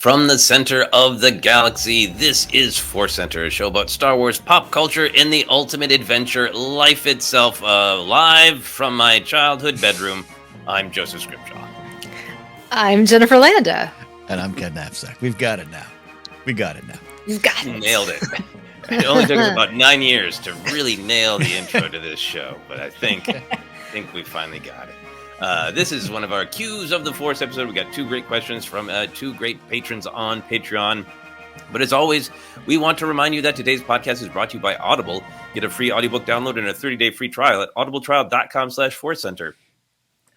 From the center of the galaxy, this is ForceCenter, a show about Star Wars pop culture and the ultimate adventure, life itself, live from my childhood bedroom. I'm Joseph Scripshaw. I'm Jennifer Landa. And I'm Ken Knapsack. We've got it now. We got it now. You've got it. Nailed it. It only took us about 9 years to really nail the intro to this show, but I think we finally got it. This is one of our Cues of the Force episode. We got two great questions from two great patrons on Patreon. But as always, we want to remind you that today's podcast is brought to you by Audible. Get a free audiobook download and a 30-day free trial at audibletrial.com/ForceCenter.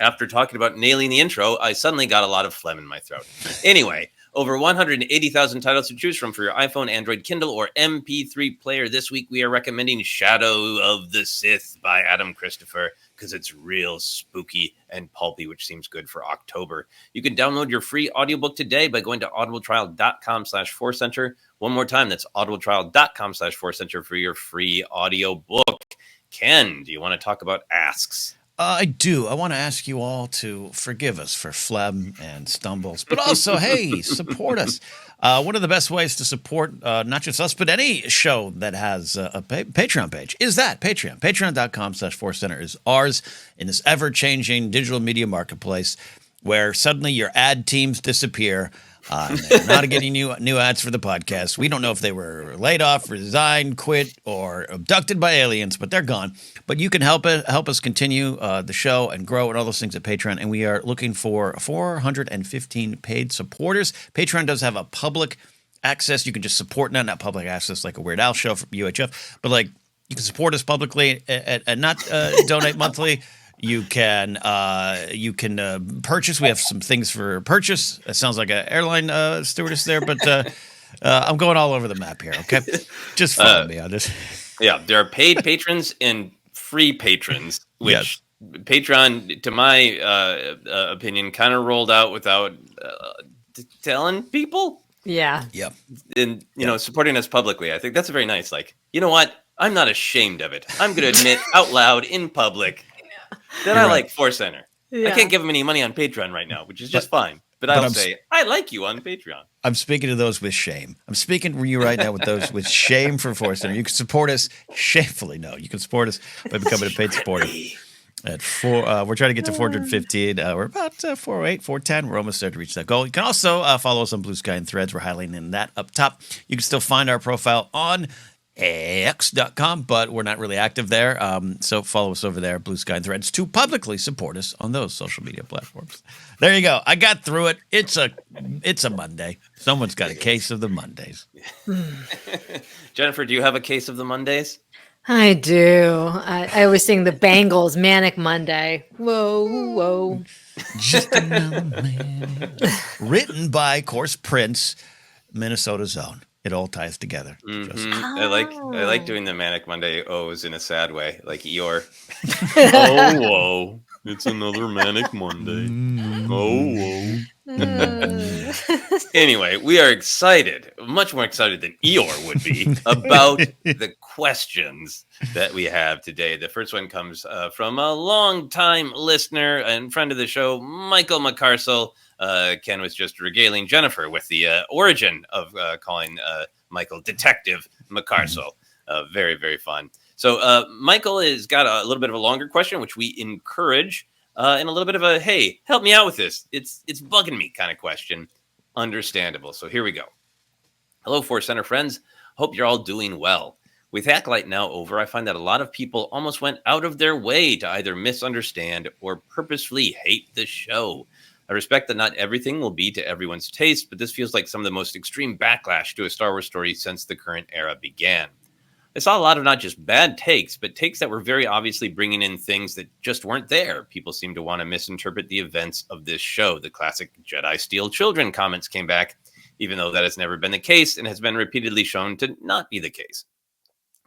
After talking about nailing the intro, I suddenly got a lot of phlegm in my throat. Anyway, over 180,000 titles to choose from for your iPhone, Android, Kindle, or MP3 player. This week, we are recommending Shadow of the Sith by Adam Christopher, because it's real spooky and pulpy, which seems good for October. You can download your free audiobook today by going to audibletrial.com/ForceCenter. One more time, that's audibletrial.com/ForceCenter for your free audiobook. Ken, do you want to talk about asks? I do. I want to ask you all to forgive us for phlegm and stumbles, but also, hey, support us. One of the best ways to support not just us, but any show that has a Patreon page is that Patreon. Patreon.com/ForceCenter is ours in this ever-changing digital media marketplace where suddenly your ad teams disappear. They're not getting new ads for the podcast. We don't know if they were laid off, resigned, quit, or abducted by aliens, but they're gone. But you can help us continue the show and grow and all those things at Patreon. And we are looking for 415 paid supporters. Patreon does have a public access. You can just support, not public access like a Weird Al show from UHF, but like you can support us publicly and not donate monthly. You can purchase. We have some things for purchase. It sounds like an airline stewardess there, but I'm going all over the map here. Okay, just follow me on this. Yeah, there are paid patrons and free patrons, which yes. Patreon, to my opinion, kind of rolled out without telling people. Yeah. Yep. And supporting us publicly. I think that's very nice. Like, you know what? I'm not ashamed of it. I'm going to admit out loud in public. Then I like ForceCenter. Yeah. I can't give them any money on Patreon right now, which is just fine. But I'll say, I like you on Patreon. I'm speaking to those with shame. I'm speaking to you right now with those with shame for ForceCenter. You can support us shamefully. No, you can support us by becoming a paid supporter. We're trying to get to 415. We're about 408, 410. We're almost there to reach that goal. You can also follow us on Blue Sky and Threads. We're highlighting that up top. You can still find our profile on X.com, but we're not really active there. So follow us over there, Blue Sky and Threads, to publicly support us on those social media platforms. There you go. I got through it. It's a Monday. Someone's got a case of the Mondays. Jennifer, do you have a case of the Mondays? I do. I always sing the Bangles Manic Monday. Whoa, whoa. Just another man. Written by, of course, Prince, Minnesota's own. It all ties together. Mm-hmm. I like doing the Manic Monday O's in a sad way, like Eeyore. Oh, whoa. It's another Manic Monday. Oh, whoa. Anyway, we are excited, much more excited than Eeyore would be, about the questions that we have today. The first one comes from a longtime listener and friend of the show, Michael McCarsell. Ken was just regaling Jennifer with the origin of calling Michael Detective McCarsell. Very, very fun. So Michael has got a little bit of a longer question, which we encourage, and a little bit of a, hey, help me out with this. It's bugging me kind of question. Understandable. So here we go. Hello, ForceCenter friends. Hope you're all doing well. With Acolyte now over, I find that a lot of people almost went out of their way to either misunderstand or purposefully hate the show. I respect that not everything will be to everyone's taste, but this feels like some of the most extreme backlash to a Star Wars story since the current era began. I saw a lot of not just bad takes, but takes that were very obviously bringing in things that just weren't there. People seem to want to misinterpret the events of this show. The classic Jedi steal children comments came back, even though that has never been the case and has been repeatedly shown to not be the case.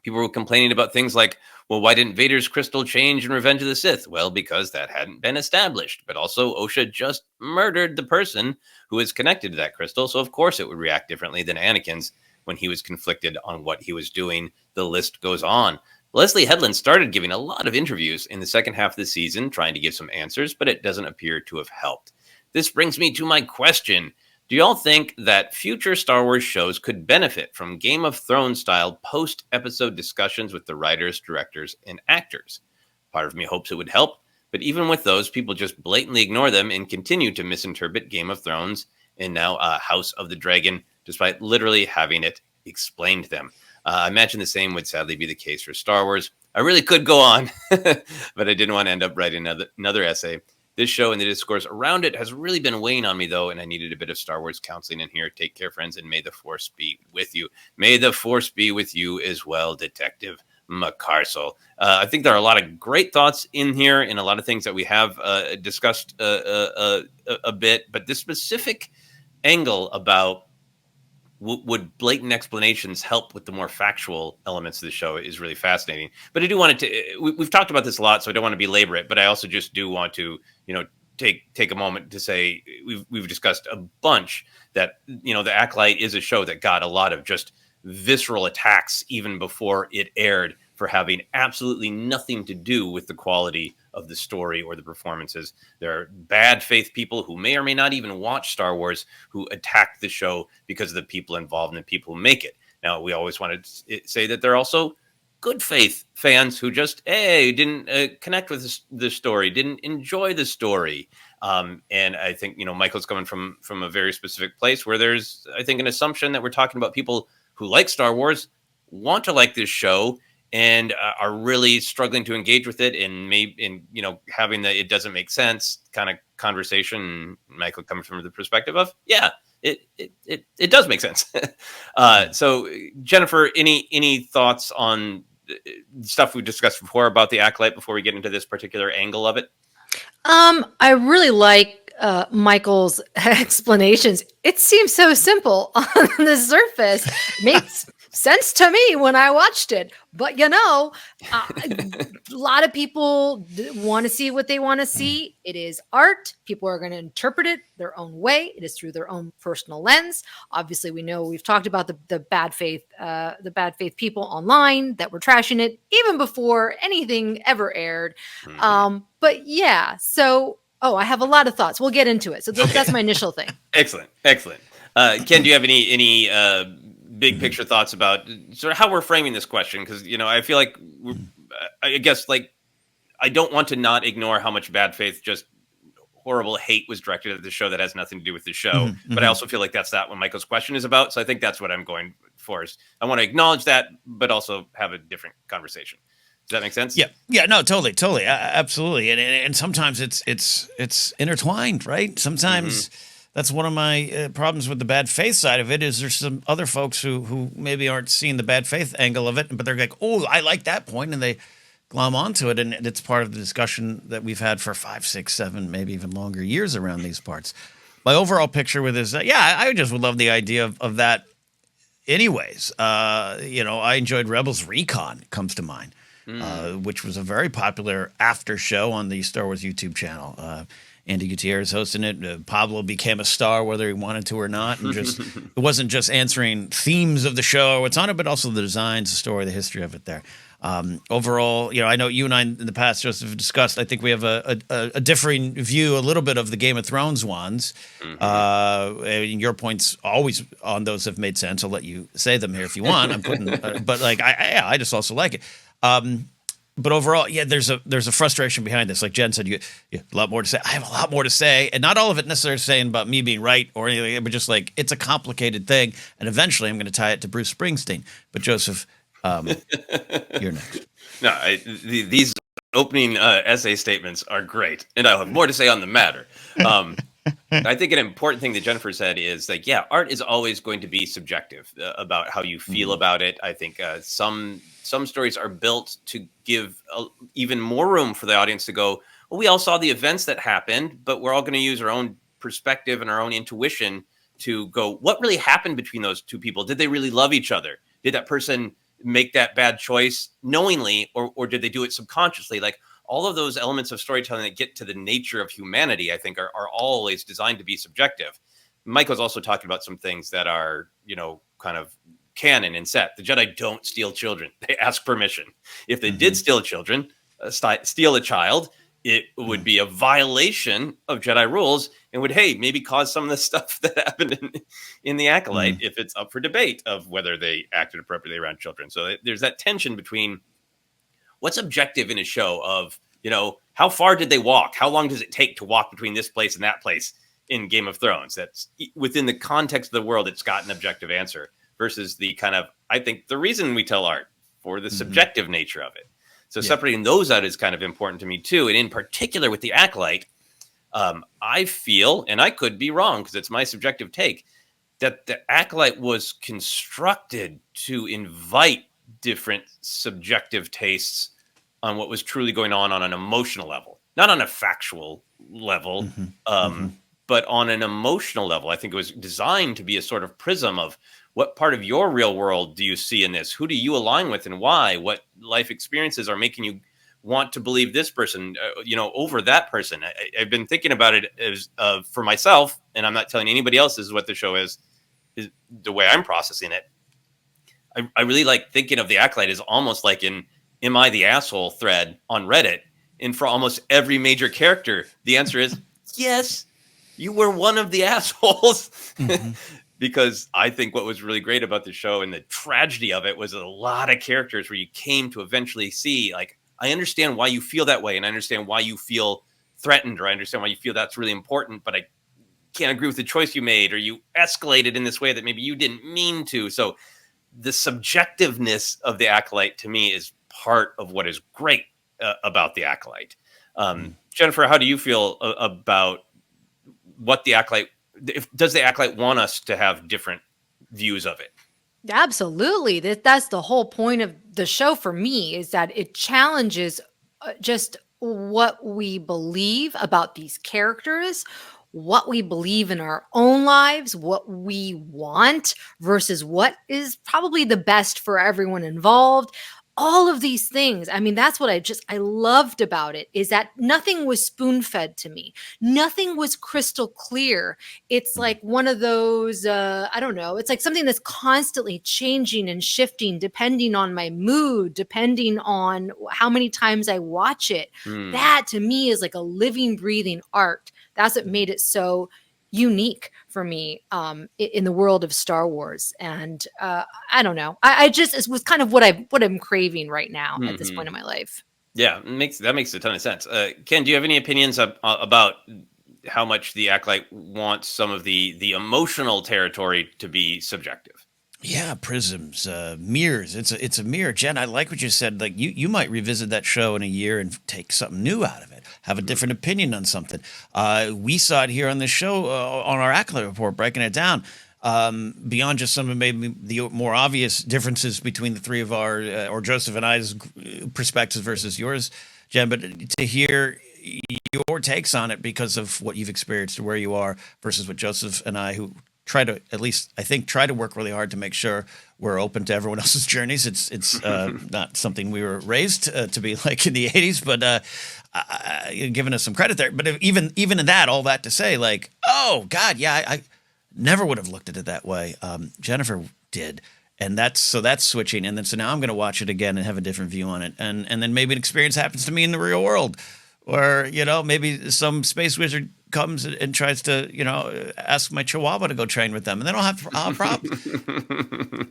People were complaining about things like, well, why didn't Vader's crystal change in Revenge of the Sith? Well, because that hadn't been established. But also, Osha just murdered the person who is connected to that crystal, so of course it would react differently than Anakin's when he was conflicted on what he was doing. The list goes on. Leslie Headland started giving a lot of interviews in the second half of the season, trying to give some answers, but it doesn't appear to have helped. This brings me to my question. Do y'all think that future Star Wars shows could benefit from Game of Thrones style post-episode discussions with the writers, directors, and actors? Part of me hopes it would help, but even with those, people just blatantly ignore them and continue to misinterpret Game of Thrones and now House of the Dragon, despite literally having it explained to them. I imagine the same would sadly be the case for Star Wars. I really could go on, but I didn't want to end up writing another essay. This show and the discourse around it has really been weighing on me, though, and I needed a bit of Star Wars counseling in here. Take care, friends, and may the Force be with you. May the Force be with you as well, Detective McCarsell. I think there are a lot of great thoughts in here and a lot of things that we have discussed a bit, but this specific angle about would blatant explanations help with the more factual elements of the show is really fascinating. But I do want to, we've talked about this a lot, so I don't want to belabor it, but I also just do want to, take a moment to say we've discussed a bunch that, The Acolyte is a show that got a lot of just visceral attacks even before it aired for having absolutely nothing to do with the quality of the story or the performances. There are bad faith people who may or may not even watch Star Wars who attack the show because of the people involved and the people who make it. Now, we always want to say that there are also good faith fans who just, didn't connect with the story, didn't enjoy the story. And I think, Michael's coming from a very specific place where there's, I think, an assumption that we're talking about people who like Star Wars, want to like this show, and are really struggling to engage with it, and having the it doesn't make sense kind of conversation. Michael coming from the perspective of, it does make sense. So Jennifer, any thoughts on stuff we discussed before about the Acolyte before we get into this particular angle of it? I really like Michael's explanations. It seems so simple on the surface. Makes sense to me when I watched it. But, a lot of people want to see what they want to see. It is art. People are going to interpret it their own way. It is through their own personal lens. Obviously, we know we've talked about the bad faith people online that were trashing it even before anything ever aired. Mm-hmm. But yeah, so I have a lot of thoughts. We'll get into it. So that's my initial thing. Excellent. Ken, do you have any big picture thoughts about sort of how we're framing this question? Because I feel like I guess I don't want to not ignore how much bad faith, just horrible hate was directed at the show that has nothing to do with the show. Mm-hmm. But I also feel like that's not what Michael's question is about. So I think that's what I'm going for. Is I want to acknowledge that, but also have a different conversation. Does that make sense? Yeah, no, totally, absolutely, and sometimes it's intertwined, right? Sometimes that's one of my problems with the bad faith side of it. Is there's some other folks who maybe aren't seeing the bad faith angle of it, but they're like, oh, I like that point, and they glom onto it, and it's part of the discussion that we've had for 5, 6, 7, maybe even longer years around these parts. My overall picture with this, I just would love the idea of that. Anyways, I enjoyed Rebels Recon comes to mind. Which was a very popular after show on the Star Wars YouTube channel. Andy Gutierrez hosting it. Pablo became a star whether he wanted to or not. And it wasn't just answering themes of the show or what's on it, but also the designs, the story, the history of it there. Overall, I know you and I in the past, Joseph, have discussed, I think we have a differing view, a little bit of the Game of Thrones ones. And your points always on those have made sense. I'll let you say them here if you want. I'm putting, but I just also like it. But overall, there's a frustration behind this. Like Jen said, you have a lot more to say. I have a lot more to say, and not all of it necessarily saying about me being right or anything, but just like it's a complicated thing, and eventually I'm going to tie it to Bruce Springsteen. But Joseph, you're next. No, these opening essay statements are great, and I'll have more to say on the matter. I think an important thing that Jennifer said is art is always going to be subjective about how you feel about it. I think some stories are built to give even more room for the audience to go, well, we all saw the events that happened, but we're all going to use our own perspective and our own intuition to go, what really happened between those two people? Did they really love each other? Did that person make that bad choice knowingly, or did they do it subconsciously? Like all of those elements of storytelling that get to the nature of humanity, I think are always designed to be subjective. Michael's also talking about some things that are, kind of canon and set. The Jedi don't steal children. They ask permission. If they did steal a child, it would be a violation of Jedi rules and would, hey, maybe cause some of the stuff that happened in the Acolyte if it's up for debate of whether they acted appropriately around children. So there's that tension between what's objective in a show of, how far did they walk? How long does it take to walk between this place and that place in Game of Thrones? That's within the context of the world, it's got an objective answer versus the kind of, I think, the reason we tell art for the subjective nature of it. So separating those out is kind of important to me too. And in particular with the Acolyte, I feel, and I could be wrong because it's my subjective take, that the Acolyte was constructed to invite different subjective tastes on what was truly going on an emotional level, not on a factual level, but on an emotional level. I think it was designed to be a sort of prism of what part of your real world do you see in this? Who do you align with and why? What life experiences are making you want to believe this person, over that person? I've been thinking about it as for myself, and I'm not telling anybody else this is what the show is the way I'm processing it. I really like thinking of the Acolyte as almost like in Am I the Asshole thread on Reddit. And for almost every major character, the answer is yes, you were one of the assholes. Because I think what was really great about the show and the tragedy of it was a lot of characters where you came to eventually see, like, I understand why you feel that way, and I understand why you feel threatened, or I understand why you feel that's really important, but I can't agree with the choice you made, or you escalated in this way that maybe you didn't mean to. So the subjectiveness of the Acolyte to me is part of what is great about the Acolyte. Jennifer, how do you feel about what the Acolyte, does the Acolyte want us to have different views of it? Absolutely. That's the whole point of the show for me, is that it challenges just what we believe about these characters, what we believe in our own lives, what we want versus what is probably the best for everyone involved. All of these things. I mean, that's what I loved about it, is that nothing was spoon-fed to me. Nothing was crystal clear. It's like one of those, I don't know, it's like something that's constantly changing and shifting depending on my mood, depending on how many times I watch it. That to me is like a living, breathing art. That's what made it so unique for me in the world of Star Wars. And I don't know. I just, it was kind of what I'm craving right now at this point in my life. Yeah, that makes a ton of sense. Ken, do you have any opinions about how much the Acolyte wants some of the emotional territory to be subjective? Yeah, prisms, mirrors. It's a mirror. Jen, I like what you said. Like you might revisit that show in a year and take something new out of it, have a different opinion on something. We saw it here on this show on our Acolyte report, breaking it down. Beyond just some of maybe the more obvious differences between the three of our, or Joseph and I's perspectives versus yours, Jen, but to hear your takes on it because of what you've experienced or where you are versus what Joseph and I, who try to, at least I think, try to work really hard to make sure we're open to everyone else's journeys. It's not something we were raised to be like in the 80s, but giving us some credit there. But even in that, all that to say, like, oh God, yeah, I never would have looked at it that way. Jennifer did. And that's switching. And then, so now I'm going to watch it again and have a different view on it. And then maybe an experience happens to me in the real world, or, maybe some space wizard comes and tries to, ask my Chihuahua to go train with them, and then I'll have problems.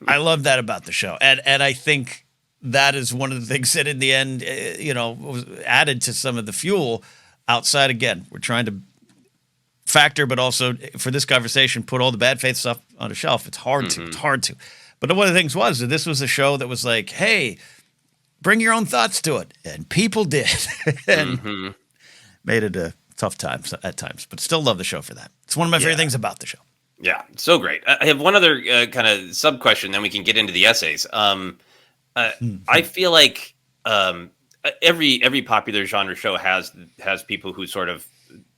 I love that about the show. And I think that is one of the things that in the end, was added to some of the fuel outside. Again, we're trying to factor, but also for this conversation, put all the bad faith stuff on a shelf. It's hard to. But one of the things was that this was a show that was like, hey, bring your own thoughts to it. And people did. And made it a tough time at times, but still love the show for that. It's one of my favorite things about the show. Yeah, so great. I have one other kind of sub question, then we can get into the essays. I feel like every popular genre show has people who sort of,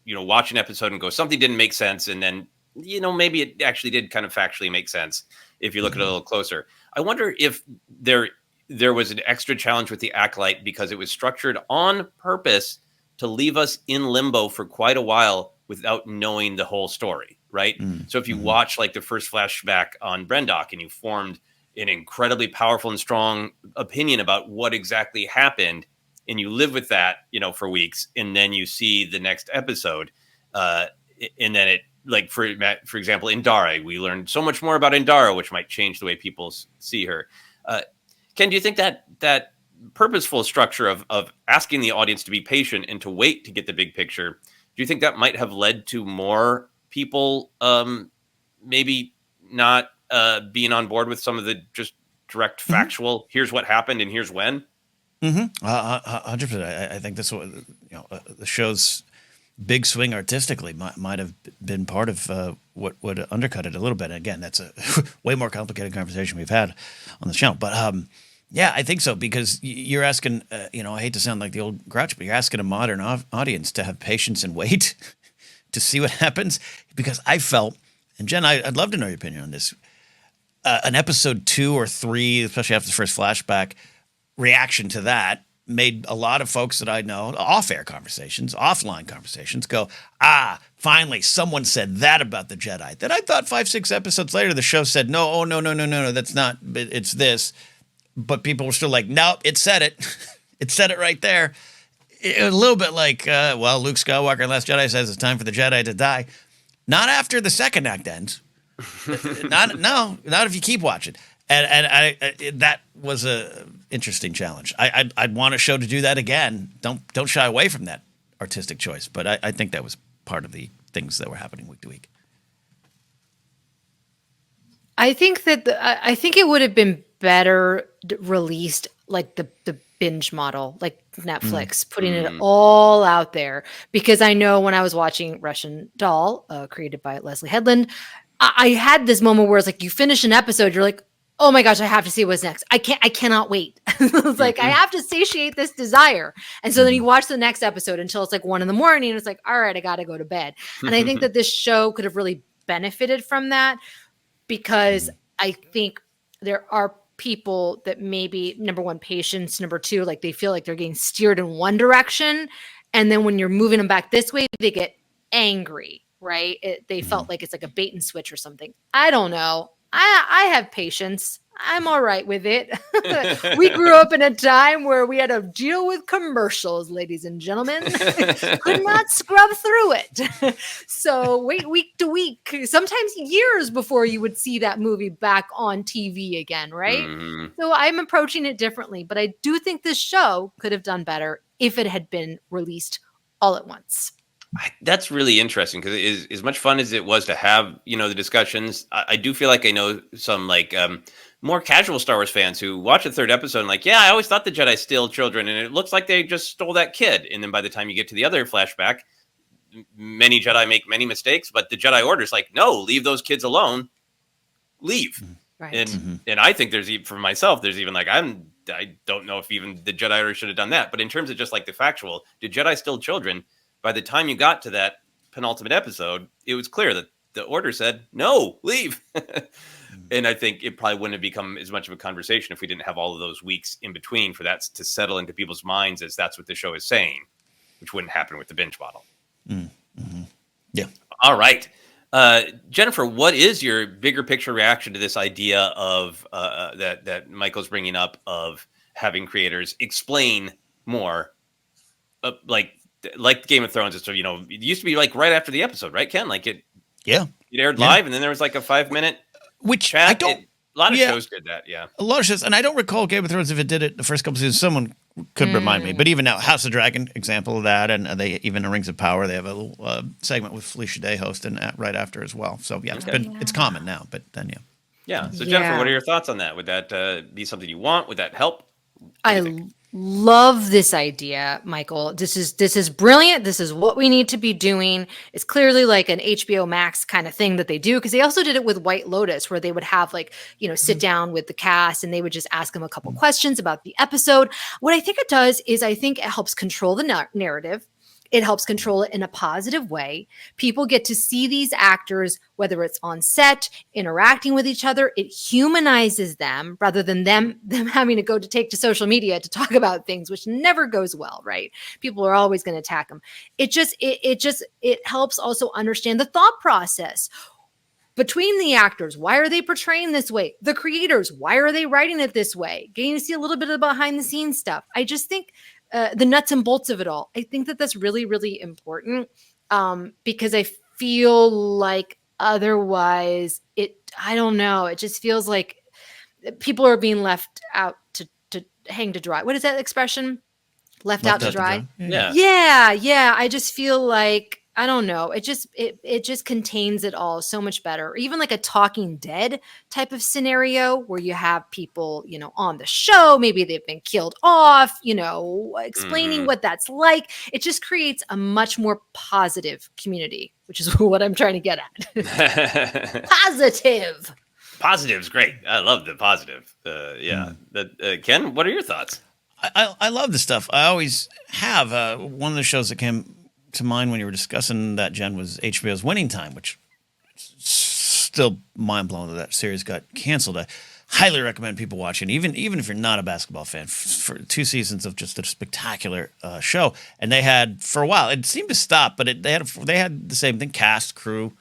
watch an episode and go, something didn't make sense, and then, maybe it actually did kind of factually make sense if you look at it a little closer. I wonder if there was an extra challenge with the Acolyte because it was structured on purpose to leave us in limbo for quite a while without knowing the whole story, right? So if you watch like the first flashback on Brendock and you formed an incredibly powerful and strong opinion about what exactly happened, and you live with that, for weeks, and then you see the next episode, and then it, like for example, Indara, we learned so much more about Indara, which might change the way people see her. Ken, do you think that purposeful structure of asking the audience to be patient and to wait to get the big picture, do you think that might have led to more people maybe not being on board with some of the just direct factual, here's what happened and here's when? 100%. I think that's what, the show's big swing artistically might have been part of what would undercut it a little bit. And again, that's a way more complicated conversation we've had on the channel. But yeah, I think so, because you're asking, I hate to sound like the old grouch, but you're asking a modern audience to have patience and wait to see what happens. Because I felt, and Jen, I'd love to know your opinion on this, an episode 2 or 3, especially after the first flashback, reaction to that made a lot of folks that I know, off-air conversations, offline conversations, go, finally, someone said that about the Jedi. That I thought 5-6 episodes later, the show said, no, that's not, it's this. But people were still like, no, it said it. It said it right there. It was a little bit like, Luke Skywalker in Last Jedi says it's time for the Jedi to die. Not after the second act ends. Not if you keep watching. And I that was a interesting challenge. I'd want a show to do that again. Don't shy away from that artistic choice. But I think that was part of the things that were happening week to week. I think that I think it would have been better released like the binge model, like Netflix, putting it all out there. Because I know when I was watching Russian Doll, created by Leslie Headland, I had this moment where it's like you finish an episode, you're like, oh my gosh, I have to see what's next. I cannot wait. It's like, I have to satiate this desire. And so then you watch the next episode until it's like 1 a.m. and it's like, all right, I got to go to bed. And I think that this show could have really benefited from that, because I think there are people that maybe, number one, patience, number two, like they feel like they're getting steered in one direction. And then when you're moving them back this way, they get angry, right? They felt like it's like a bait and switch or something. I don't know. I have patience. I'm all right with it. We grew up in a time where we had to deal with commercials, ladies and gentlemen. Could not scrub through it. So wait week to week, sometimes years before you would see that movie back on TV again, right? So I'm approaching it differently, but I do think this show could have done better if it had been released all at once. That's really interesting, because as much fun as it was to have, the discussions, I do feel like I know some more casual Star Wars fans who watch the third episode and like, yeah, I always thought the Jedi steal children, and it looks like they just stole that kid. And then by the time you get to the other flashback, many Jedi make many mistakes, but the Jedi Order's like, no, leave those kids alone, leave. Right. And I think for myself, there's even like, I don't know if even the Jedi Order should have done that. But in terms of just like the factual, did Jedi steal children? By the time you got to that penultimate episode, it was clear that the Order said, no, leave. And I think it probably wouldn't have become as much of a conversation if we didn't have all of those weeks in between for that to settle into people's minds as that's what the show is saying, which wouldn't happen with the binge model. Yeah. All right. Jennifer, what is your bigger picture reaction to this idea of that Michael's bringing up of having creators explain more, like Game of Thrones? It's, it used to be like right after the episode, right, Ken? Like it aired live, and then there was like a 5-minute which chat. I don't. A lot of shows did that, yeah. A lot of shows, and I don't recall Game of Thrones if it did it the first couple seasons. Someone could remind me, but even now, House of Dragon, example of that, and they even in Rings of Power, they have a little segment with Felicia Day hosting right after as well. So yeah, it's common now, but then yeah. So Jennifer, what are your thoughts on that? Would that be something you want? Would that help? I love this idea, Michael. This is brilliant. This is what we need to be doing. It's clearly like an HBO Max kind of thing that they do, because they also did it with White Lotus, where they would have sit down with the cast and they would just ask them a couple questions about the episode. What I think it does is I think it helps control the narrative. It helps control it in a positive way. People get to see these actors, whether it's on set, interacting with each other. It humanizes them rather than them having to take to social media to talk about things, which never goes well, right? People are always going to attack them. It helps also understand the thought process between the actors. Why are they portraying this way? The creators, why are they writing it this way? Getting to see a little bit of behind the scenes stuff. I just think the nuts and bolts of it all. I think that that's really, really important, because I feel like otherwise I don't know. It just feels like people are being left out to hang to dry. What is that expression? Left out to dry. Yeah. I just feel like, I don't know. It just contains it all so much better. Or even like a Talking Dead type of scenario where you have people, on the show, maybe they've been killed off, explaining what that's like. It just creates a much more positive community, which is what I'm trying to get at. Positive. Positive's great. I love the positive. Ken, what are your thoughts? I love this stuff. I always have. One of the shows that came to mind when you were discussing that, Jen, was HBO's Winning Time, which still mind blowing that series got canceled. I highly recommend people watching, even if you're not a basketball fan, for 2 seasons of just a spectacular show. And they had, for a while, it seemed to stop, but they had the same thing: cast, crew,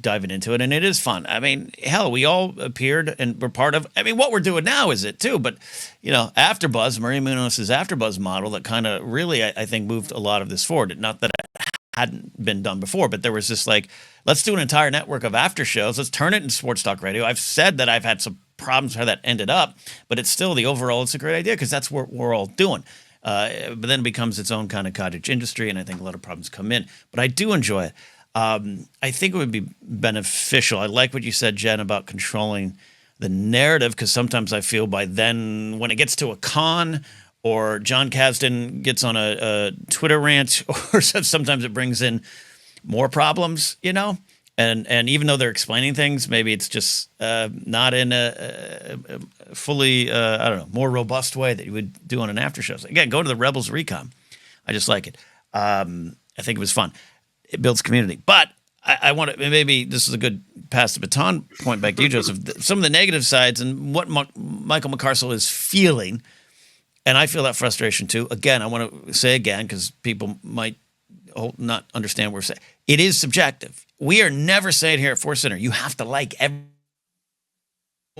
diving into it, and it is fun. I mean, hell, we all appeared and were part of. I mean, what we're doing now is it too, but AfterBuzz, Maria Menounos' AfterBuzz model, that kind of really, I think, moved a lot of this forward. Not that it hadn't been done before, but there was this like, let's do an entire network of after shows. Let's turn it into sports talk radio. I've said that I've had some problems how that ended up, but it's still it's a great idea because that's what we're all doing. But then it becomes its own kind of cottage industry, and I think a lot of problems come in. But I do enjoy it. I think it would be beneficial. I like what you said, Jen, about controlling the narrative, because sometimes I feel by then, when it gets to a con or John Kasdan gets on a Twitter rant, or sometimes it brings in more problems, and even though they're explaining things, maybe it's just not in a fully, more robust way that you would do on an after show. So again, go to the Rebels Recon. I just like it. I think it was fun. It builds community. But I want to, maybe this is a good pass the baton point back to you, Joseph. Some of the negative sides and what Michael McCarcel is feeling, and I feel that frustration too. Again, I want to say again, because people might not understand what we're saying. It is subjective. We are never saying here at ForceCenter, you have to like every.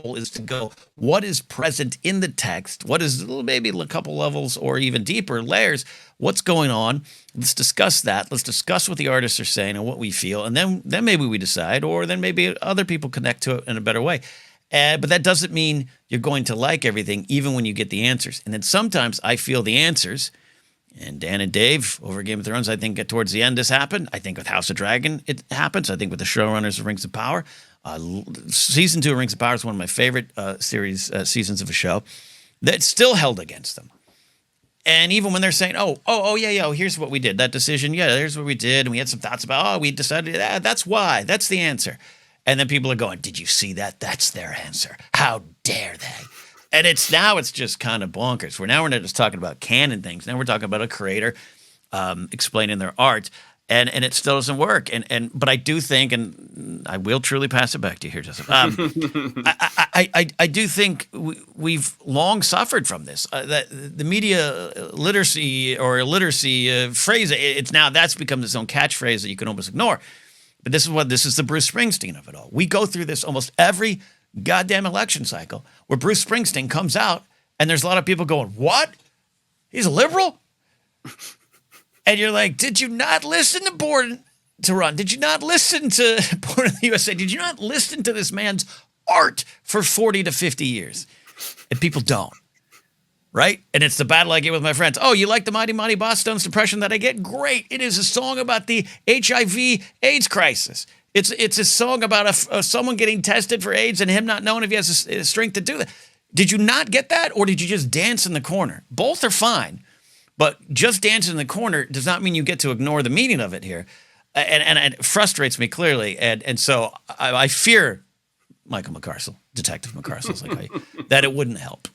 Is to go, what is present in the text? What is maybe a couple levels or even deeper layers? What's going on? Let's discuss that. Let's discuss what the artists are saying and what we feel. And then maybe we decide, or then maybe other people connect to it in a better way. But that doesn't mean you're going to like everything, even when you get the answers. And then sometimes I feel the answers, and Dan and Dave over Game of Thrones, I think towards the end this happened. I think with House of Dragon it happens. I think with the showrunners of Rings of Power. Season 2 of Rings of Power is one of my favorite seasons of a show that's still held against them. And even when they're saying, yeah, here's what we did, that decision, here's what we did, and we had some thoughts about, we decided, that's why, that's the answer. And then people are going, did you see that? That's their answer. How dare they? And it's just kind of bonkers. We're not just talking about canon things. Now we're talking about a creator explaining their art. And it still doesn't work. But I do think, and I will truly pass it back to you here, Joseph. I do think we've long suffered from this. That the media literacy or illiteracy phrase, that's become its own catchphrase that you can almost ignore. But this is the Bruce Springsteen of it all. We go through this almost every goddamn election cycle where Bruce Springsteen comes out and there's a lot of people going, what? He's a liberal? And you're like, did you not listen to Born to Run? Did you not listen to Born in the USA? Did you not listen to this man's art for 40 to 50 years? And people don't, right? And it's the battle I get with my friends. Oh, you like the Mighty Mighty Boss Stones impression that I get? Great. It is a song about the HIV AIDS crisis. It's a song about someone getting tested for AIDS and him not knowing if he has the strength to do that. Did you not get that, or did you just dance in the corner? Both are fine. But just dancing in the corner does not mean you get to ignore the meaning of it here. And it frustrates me clearly. And so I fear Michael McCarcel, Detective McCarcel, that it wouldn't help.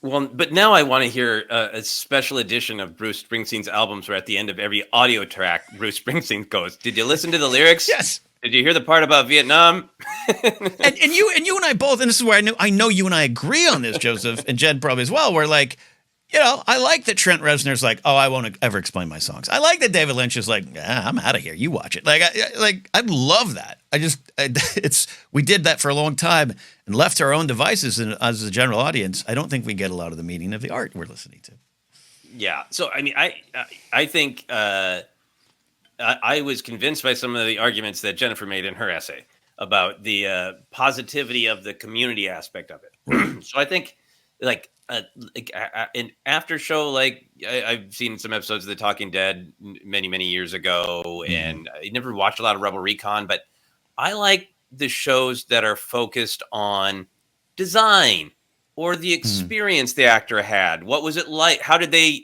Well, but now I want to hear a special edition of Bruce Springsteen's albums where at the end of every audio track, Bruce Springsteen goes, did you listen to the lyrics? Yes. Did you hear the part about Vietnam? and you and I both, and this is where I know you and I agree on this, Joseph, and Jen probably as well, where like, I like that Trent Reznor's like, oh, I won't ever explain my songs. I like that David Lynch is like, I'm out of here. You watch it. I love that. We did that for a long time and left to our own devices. And as a general audience, I don't think we get a lot of the meaning of the art we're listening to. Yeah. So, I mean, I think I was convinced by some of the arguments that Jennifer made in her essay about the positivity of the community aspect of it. So I think an after show, I've seen some episodes of The Talking Dead many years ago, and I never watched a lot of Rebel Recon, but I like the shows that are focused on design or the experience the actor had. What was it like? How did they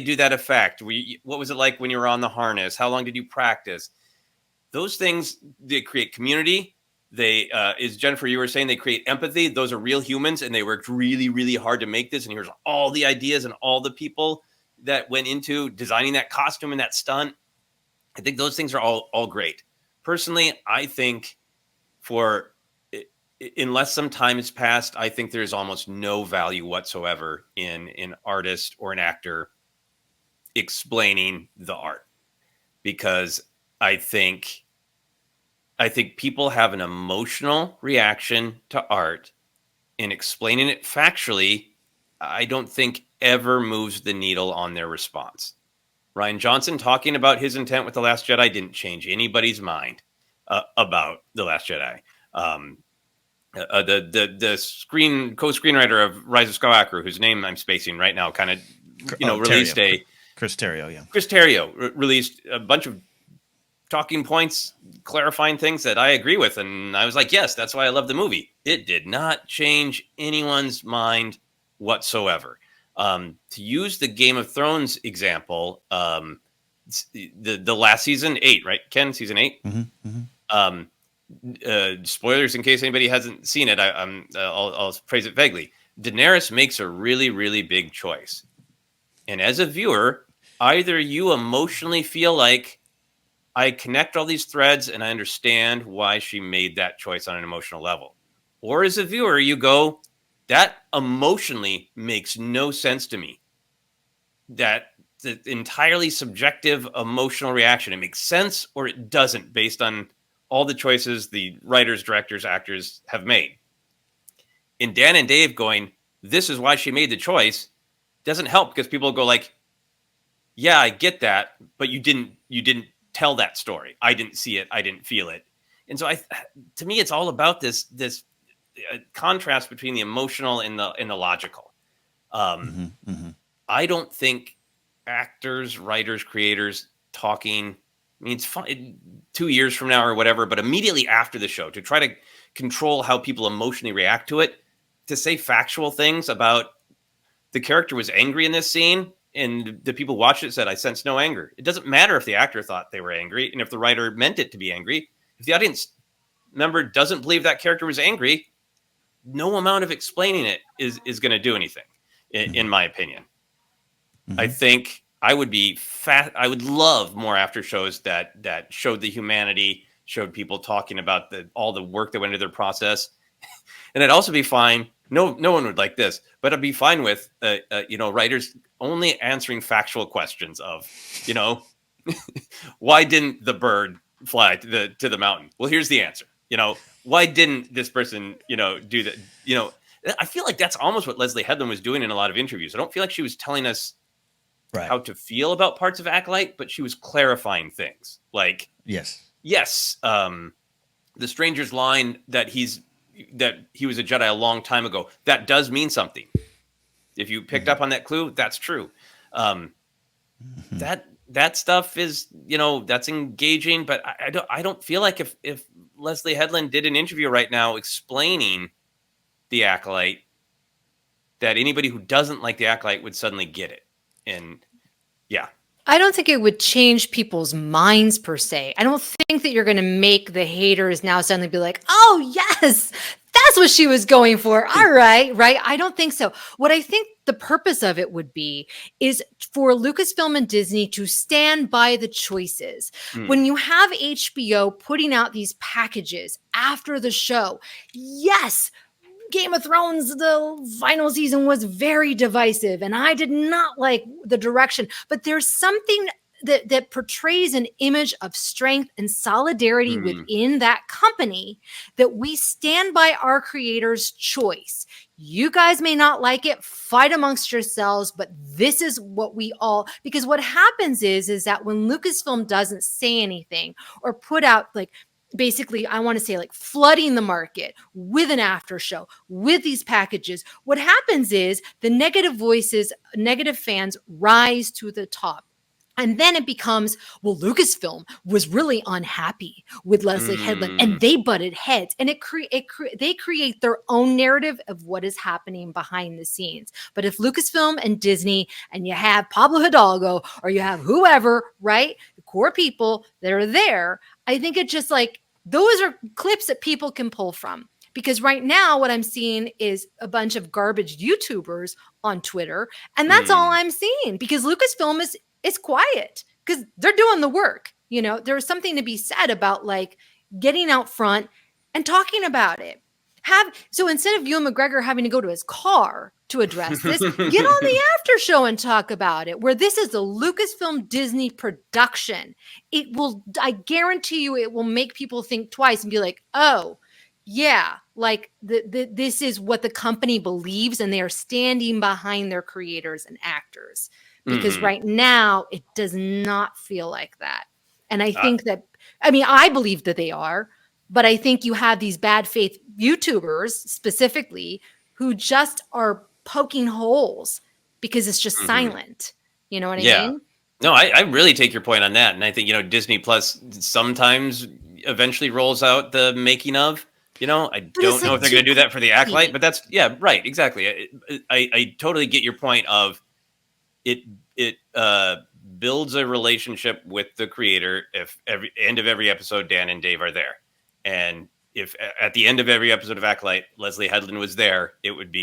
do that effect? What was it like when you were on the harness? How long did you practice? Those things, they create community. They, as Jennifer, you were saying, they create empathy. Those are real humans, and they worked really hard to make this. And here's all the ideas and all the people that went into designing that costume and that stunt. I think those things are all great. Personally, I think unless some time has passed, I think there's almost no value whatsoever in an artist or an actor explaining the art, because I think people have an emotional reaction to art, and explaining it factually, I don't think ever moves the needle on their response. Rian Johnson talking about his intent with The Last Jedi didn't change anybody's mind about The Last Jedi. The co-screenwriter of Rise of Skywalker, whose name I'm spacing right now, kind of released Chris Terrio, yeah. Chris Terrio released a bunch of talking points, clarifying things that I agree with, and I was like, yes, that's why I love the movie. It did not change anyone's mind whatsoever. To use the Game of Thrones example, the last season, 8, right, Ken? Season 8. Spoilers in case anybody hasn't seen it. I'll phrase it vaguely. Daenerys makes a really big choice, and as a viewer, either you emotionally feel like I connect all these threads and I understand why she made that choice on an emotional level, or as a viewer, you go, that emotionally makes no sense to me. That's an entirely subjective emotional reaction. It makes sense or it doesn't based on all the choices the writers, directors, actors have made. And Dan and Dave going, this is why she made the choice, doesn't help, because people go like, yeah, I get that, but you didn't tell that story. I didn't see it. I didn't feel it. And so to me, it's all about this contrast between the emotional and the logical. I don't think actors, writers, creators talking, I mean, it's fun 2 years from now or whatever, but immediately after the show, to try to control how people emotionally react to it, to say factual things about the character was angry in this scene, and the people watched it said, I sense no anger. It doesn't matter if the actor thought they were angry, and if the writer meant it to be angry. If the audience member doesn't believe that character was angry, no amount of explaining it is going to do anything, in my opinion. I think I would love more after shows that showed the humanity, showed people talking about all the work that went into their process. And I'd also be fine. No one would like this, but I'd be fine with writers only answering factual questions of, why didn't the bird fly to the mountain? Well, here's the answer. Why didn't this person, do that? I feel like that's almost what Leslie Headland was doing in a lot of interviews. I don't feel like she was telling us how to feel about parts of Acolyte, but she was clarifying things. Like, yes, the stranger's line that he was a Jedi a long time ago, that does mean something. If you picked up on that clue, that's true. That stuff is, that's engaging, but I don't feel like if Leslie Headland did an interview right now explaining the Acolyte, that anybody who doesn't like the Acolyte would suddenly get it. And yeah. I don't think it would change people's minds per se. I don't think that you're going to make the haters now suddenly be like, oh, yes, that's what she was going for. All right. I don't think so. What I think the purpose of it would be is for Lucasfilm and Disney to stand by the choices. When you have HBO putting out these packages after the show, yes, Game of Thrones, the final season was very divisive, and I did not like the direction. But there's something that portrays an image of strength and solidarity within that company, that we stand by our creators' choice. You guys may not like it, fight amongst yourselves, but this is what we all, because what happens is that when Lucasfilm doesn't say anything or put out like, basically, I want to say like flooding the market with an after show, with these packages, what happens is the negative voices, negative fans rise to the top. And then it becomes, well, Lucasfilm was really unhappy with Leslie Headland, and they butted heads. And they create their own narrative of what is happening behind the scenes. But if Lucasfilm and Disney, and you have Pablo Hidalgo, or you have whoever, right, the core people that are there, I think it's just like, those are clips that people can pull from. Because right now, what I'm seeing is a bunch of garbage YouTubers on Twitter, and that's all I'm seeing. Because Lucasfilm is quiet because they're doing the work. You know, there's something to be said about like getting out front and talking about it. So instead of Ewan McGregor having to go to his car to address this, get on the after show and talk about it, where this is a Lucasfilm Disney production. It will, I guarantee you, it will make people think twice and be like, oh, yeah, like this is what the company believes, and they are standing behind their creators and actors. Because right now it does not feel like that. And I think that, I mean, I believe that they are, but I think you have these bad faith YouTubers specifically who just are poking holes because it's just silent. You know what I mean? No, I really take your point on that. And I think, you know, Disney Plus sometimes eventually rolls out the making of, you know, I don't know if they're going to do that for the Acolyte, but that's, yeah, right. Exactly. I totally get your point of, it builds a relationship with the creator if every end of every episode Dan and Dave are there, and if at the end of every episode of Acolyte Leslie Headland was there, it would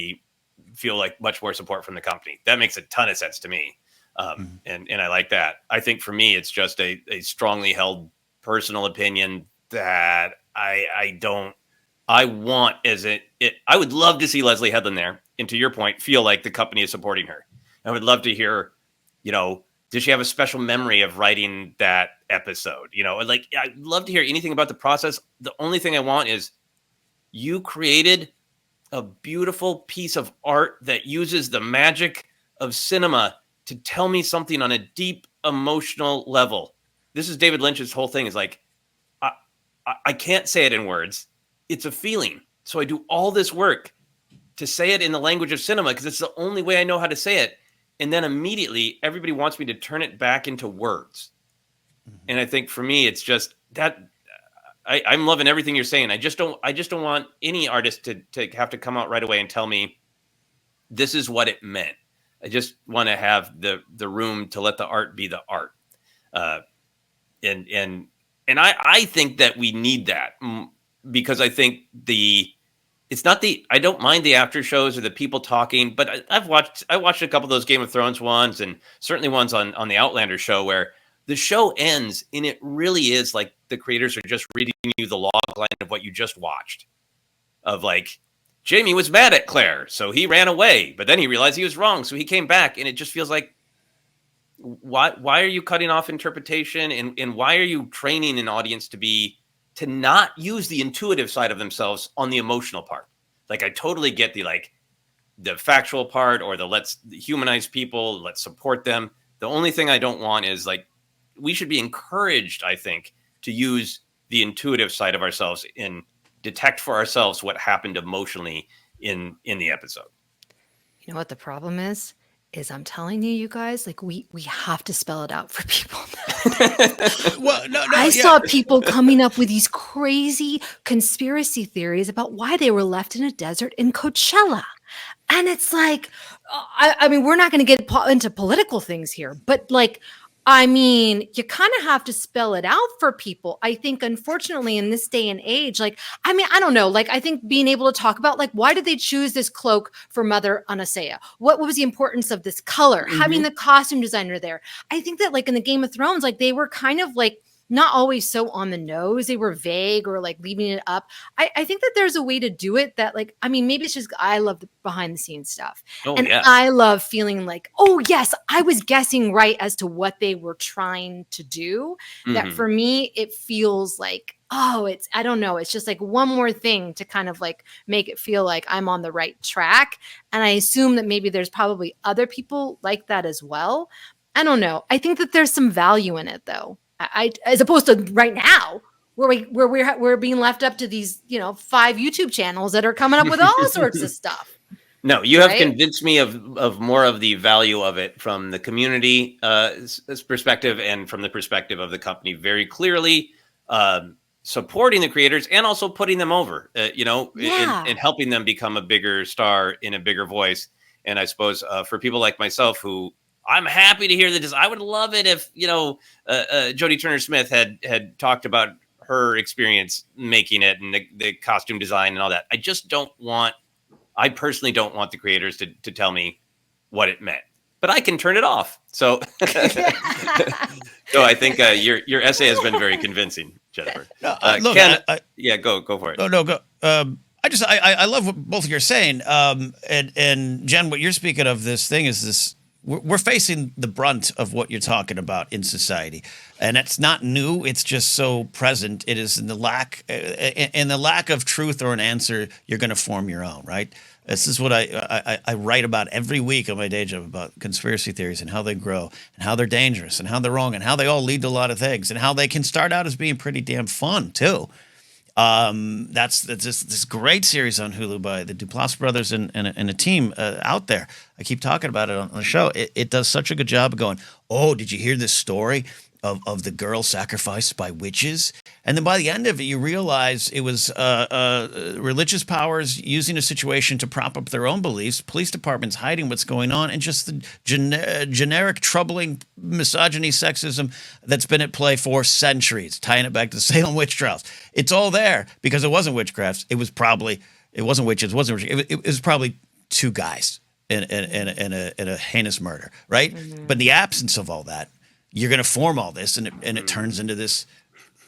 feel like much more support from the company. That makes a ton of sense to me, and I like that. I think for me it's just a strongly held personal opinion that I want I would love to see Leslie Headland there, and to your point, feel like the company is supporting her. I would love to hear, you know, does she have a special memory of writing that episode? You know, like, I'd love to hear anything about the process. The only thing I want is you created a beautiful piece of art that uses the magic of cinema to tell me something on a deep emotional level. This is David Lynch's whole thing, is like, I can't say it in words. It's a feeling. So I do all this work to say it in the language of cinema because it's the only way I know how to say it. And then immediately everybody wants me to turn it back into words. And I think for me, it's just that I'm loving everything you're saying. I just don't want any artist to have to come out right away and tell me this is what it meant. I just want to have the room to let the art be the art. And I think that we need that, because I think I don't mind the after shows or the people talking, but I watched a couple of those Game of Thrones ones, and certainly ones on the Outlander show where the show ends and it really is like the creators are just reading you the log line of what you just watched, of like, Jamie was mad at Claire, so he ran away, but then he realized he was wrong, so he came back. And it just feels like, why are you cutting off interpretation, and why are you training an audience to not use the intuitive side of themselves on the emotional part? Like, I totally get the factual part, or let's humanize people, let's support them. The only thing I don't want is, like, we should be encouraged, I think, to use the intuitive side of ourselves and detect for ourselves what happened emotionally in the episode. You know what the problem is I'm telling you guys, like, we have to spell it out for people. Well, no, I saw people coming up with these crazy conspiracy theories about why they were left in a desert in Coachella. And it's like, I mean, we're not going to get into political things here, but like, I mean, you kind of have to spell it out for people. I think, unfortunately, in this day and age, like, I mean, I don't know, like, I think being able to talk about, like, why did they choose this cloak for Mother Anasea? What was the importance of this color? Having the costume designer there. I think that, like, in the Game of Thrones, like, they were kind of like not always so on the nose. They were vague or like leaving it up. I think that there's a way to do it that, like, I mean, maybe it's just I love the behind the scenes stuff. Oh, And yeah. I love feeling like, oh, yes, I was guessing right as to what they were trying to do. That Mhm. for me, it feels like, oh, I don't know. It's just like one more thing to kind of like make it feel like I'm on the right track. And I assume that maybe there's probably other people like that as well. I don't know. I think that there's some value in it, though. As opposed to right now, where we're being left up to these 5 YouTube channels that are coming up with all sorts of stuff. No, you have Right? convinced me of more of the value of it from the community perspective and from the perspective of the company very clearly supporting the creators and also putting them over, Yeah. and helping them become a bigger star in a bigger voice. And I suppose for people like myself who I'm happy to hear that I would love it if, Jodie Turner-Smith had talked about her experience making it and the costume design and all that. I personally don't want the creators to tell me what it meant, but I can turn it off. So, so I think your essay has been very convincing, Jennifer. No, look, Ken, go for it. No, go. I love what both of you are saying. And Jen, what you're speaking of, this thing is this. We're facing the brunt of what you're talking about in society, and it's not new. It's just so present. It is in the lack of truth or an answer. You're going to form your own, right? This is what I write about every week on my day job, about conspiracy theories and how they grow and how they're dangerous and how they're wrong and how they all lead to a lot of things and how they can start out as being pretty damn fun too. That's this great series on Hulu by the Duplass brothers and a team out there. I keep talking about it on the show. It does such a good job of going, oh, did you hear this story of the girl sacrificed by witches? And then by the end of it, you realize it was religious powers using a situation to prop up their own beliefs, police departments hiding what's going on, and just the generic troubling misogyny, sexism that's been at play for centuries, tying it back to the Salem witch trials. It's all there because it wasn't witchcraft. It wasn't witches. It was probably two guys in a heinous murder, right? Mm-hmm. But in the absence of all that, you're going to form all this, and it turns into this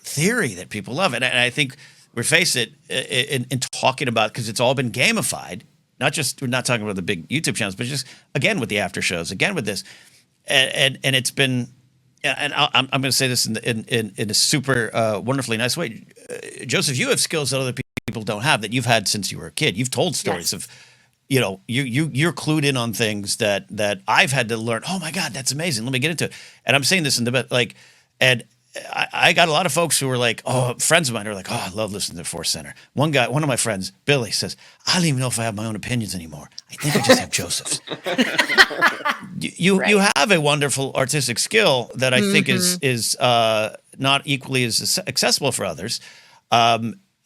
theory that people love. And I think we face it in talking about, because it's all been gamified. We're not talking about the big YouTube channels, but just again with the after shows, again with this, and it's been. And I'm going to say this in a super wonderfully nice way, Joseph. You have skills that other people don't have, that you've had since you were a kid. You've told stories of. You're clued in on things that I've had to learn. Oh my God, that's amazing. Let me get into it. And I'm saying this in the and I got a lot of folks who were like, friends of mine are like, oh, I love listening to ForceCenter. One of my friends, Billy, says, I don't even know if I have my own opinions anymore. I think I just have Joseph's. You have a wonderful artistic skill that I think is not equally as accessible for others.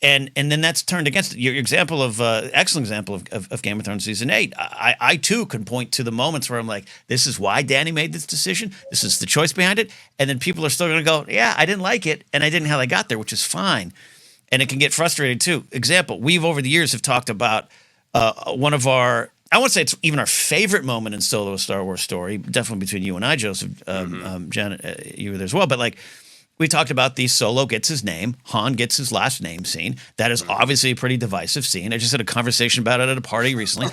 And then that's turned against it. Your example of excellent example of Game of Thrones season 8. I too can point to the moments where I'm like, this is why Danny made this decision. This is the choice behind it. And then people are still going to go, yeah, I didn't like it, and I didn't know how I got there, which is fine. And it can get frustrating too. Example: we've over the years have talked about one of our. I won't say it's even our favorite moment in Solo Star Wars story. Definitely between you and I, Joseph. Janet, you were there as well. But like. We talked about the Solo gets his name, Han gets his last name scene. That is obviously a pretty divisive scene. I just had a conversation about it at a party recently.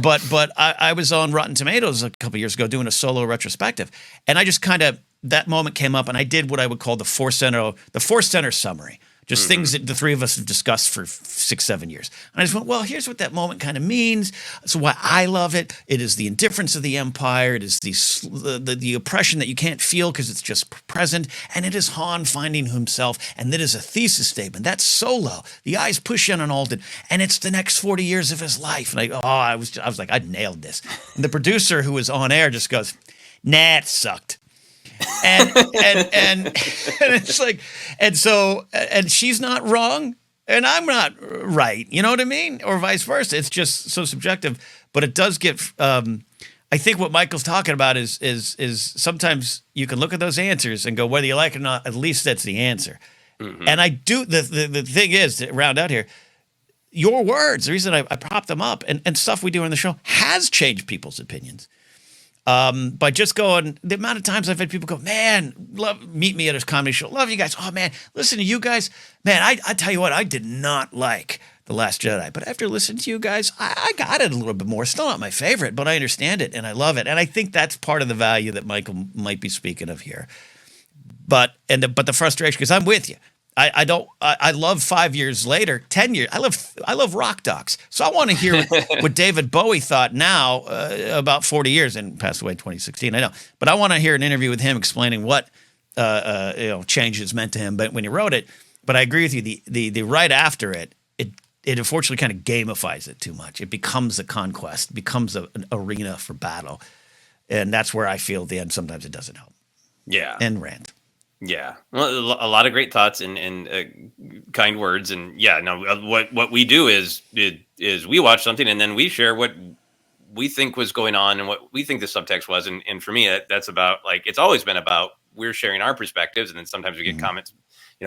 But I was on Rotten Tomatoes a couple years ago doing a Solo retrospective, and I just that moment came up, and I did what I would call the ForceCenter summary. Just things that the three of us have discussed for 6-7 years. And I just went, well, here's what that moment kind of means. So why I love it. It is the indifference of the Empire. It is the oppression that you can't feel because it's just present. And it is Han finding himself. And that is a thesis statement. That's Solo. The eyes push in on Alden. And it's the next 40 years of his life. And I was like, I nailed this. And the producer who was on air just goes, nah, it sucked. And it's like, and she's not wrong and I'm not right. You know what I mean? Or vice versa. It's just so subjective, but it does get, I think what Michael's talking about is sometimes you can look at those answers and go, whether you like it or not, at least that's the answer. Mm-hmm. And I do, the thing is, to round out here, your words, the reason I propped them up and stuff we do on the show has changed people's opinions. By just going, the amount of times I've had people go, man, meet me at a comedy show. Love you guys. Oh, man, listen to you guys. Man, I tell you what, I did not like The Last Jedi. But after listening to you guys, I got it a little bit more. Still not my favorite, but I understand it and I love it. And I think that's part of the value that Michael might be speaking of here. But the frustration, because I'm with you. I love 5 years later, 10 years. I love rock docs. So I want to hear what David Bowie thought now about 40 years, and passed away in 2016. I know, but I want to hear an interview with him explaining what changes meant to him. But when he wrote it, but I agree with you. The right after it unfortunately kind of gamifies it too much. It becomes a conquest, becomes an arena for battle, and that's where I feel at the end sometimes it doesn't help. Yeah, and rant. Yeah, well, a lot of great thoughts and kind words, and what we do is we watch something and then we share what we think was going on and what we think the subtext was, and for me that's about, like, it's always been about, we're sharing our perspectives, and then sometimes we get comments,